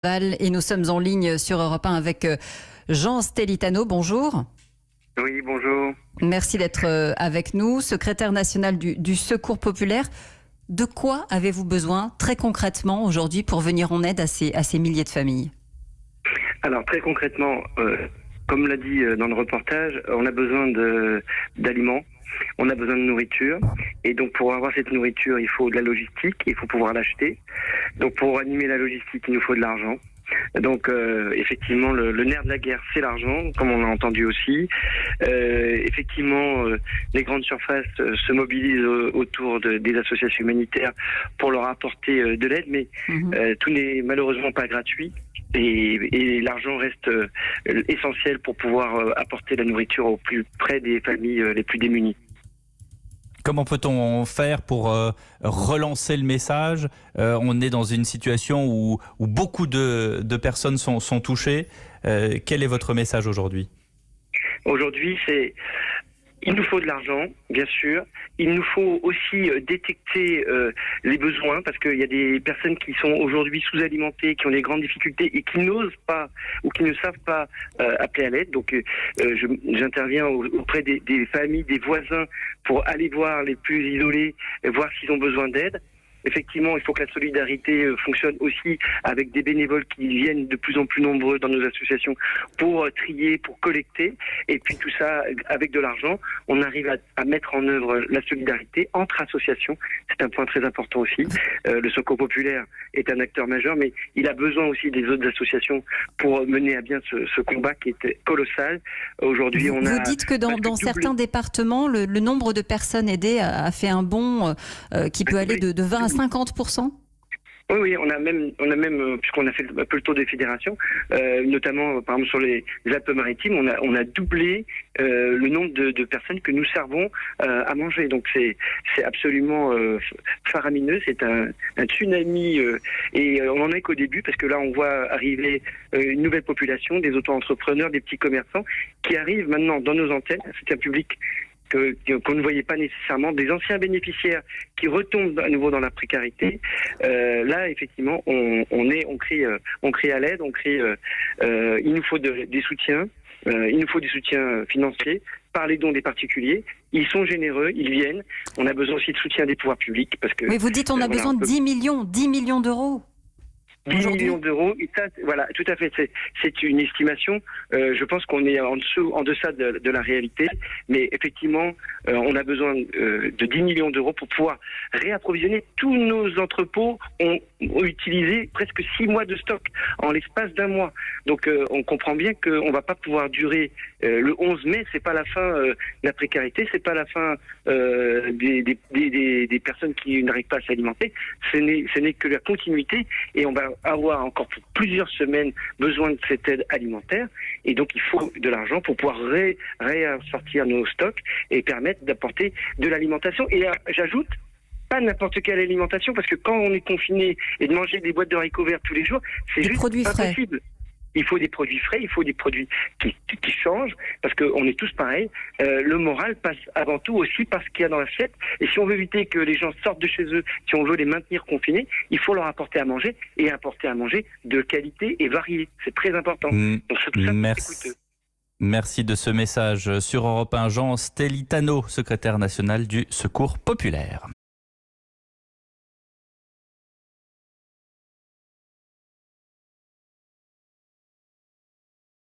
Et nous sommes en ligne sur Europe 1 avec Jean Stellitano. Bonjour. Oui, bonjour. Merci d'être avec nous, secrétaire national du Secours populaire. De quoi avez-vous besoin très concrètement aujourd'hui pour venir en aide à ces milliers de familles? Alors très concrètement, comme l'a dit dans le reportage, on a besoin d'aliments, on a besoin de nourriture. Et donc pour avoir cette nourriture, il faut de la logistique, il faut pouvoir l'acheter. Donc pour animer la logistique, il nous faut de l'argent. Donc effectivement, le nerf de la guerre, c'est l'argent, comme on l'a entendu aussi. Effectivement, les grandes surfaces se mobilisent autour des associations humanitaires pour leur apporter de l'aide, mais tout n'est malheureusement pas gratuit. Et l'argent reste essentiel pour pouvoir apporter la nourriture au plus près des familles les plus démunies. Comment peut-on faire pour relancer le message? On est dans une situation où beaucoup de personnes sont touchées. Quel est votre message aujourd'hui? Aujourd'hui, il nous faut de l'argent, bien sûr. Il nous faut aussi détecter les besoins, parce qu'il y a des personnes qui sont aujourd'hui sous-alimentées, qui ont des grandes difficultés et qui n'osent pas ou qui ne savent pas appeler à l'aide. Donc j'interviens auprès des familles, des voisins, pour aller voir les plus isolés, voir s'ils ont besoin d'aide. Effectivement, il faut que la solidarité fonctionne aussi avec des bénévoles qui viennent de plus en plus nombreux dans nos associations pour trier, pour collecter. Et puis tout ça, avec de l'argent, on arrive à mettre en œuvre la solidarité entre associations. C'est un point très important aussi. Le Secours populaire est un acteur majeur, mais il a besoin aussi des autres associations pour mener à bien ce combat qui est colossal. Aujourd'hui, Vous dites que dans certains départements, le nombre de personnes aidées a fait un bond qui peut aller de 20 à 50%? Oui, on a même, puisqu'on a fait un peu le tour des fédérations, notamment par exemple sur les Alpes-Maritimes, on a doublé le nombre de personnes que nous servons à manger. Donc c'est absolument faramineux, c'est un tsunami et on en est qu'au début, parce que là on voit arriver une nouvelle population, des auto-entrepreneurs, des petits commerçants qui arrivent maintenant dans nos antennes. C'est un public qu'on ne voyait pas nécessairement, des anciens bénéficiaires qui retombent à nouveau dans la précarité. Là, effectivement, on crie à l'aide, il nous faut des soutiens, il nous faut des soutiens financiers par les dons des particuliers. Ils sont généreux, ils viennent. On a besoin aussi de soutien des pouvoirs publics, parce que. Mais vous dites on a besoin de 10 millions d'euros. 10 millions d'euros, et ça, voilà, tout à fait, c'est une estimation. Je pense qu'on est en deçà de la réalité, mais effectivement, on a besoin de 10 millions d'euros pour pouvoir réapprovisionner. Tous nos entrepôts ont utilisé presque 6 mois de stock en l'espace d'un mois. Donc on comprend bien qu'on ne va pas pouvoir durer le 11 mai, c'est pas la fin de la précarité, c'est pas la fin des personnes qui n'arrivent pas à s'alimenter, ce n'est que la continuité, et on va avoir encore pour plusieurs semaines besoin de cette aide alimentaire, et donc il faut de l'argent pour pouvoir réassortir nos stocks et permettre d'apporter de l'alimentation. Et j'ajoute, pas n'importe quelle alimentation, parce que quand on est confiné et de manger des boîtes de haricots verts tous les jours, c'est juste impossible. Il faut des produits frais, il faut des produits qui changent, parce qu'on est tous pareils. Le moral passe avant tout aussi par ce qu'il y a dans l'assiette. Et si on veut éviter que les gens sortent de chez eux, si on veut les maintenir confinés, il faut leur apporter à manger, et apporter à manger de qualité et varié. C'est très important. Donc, tout ça, merci de ce message sur Europe 1. Jean Stellitano, secrétaire national du Secours populaire.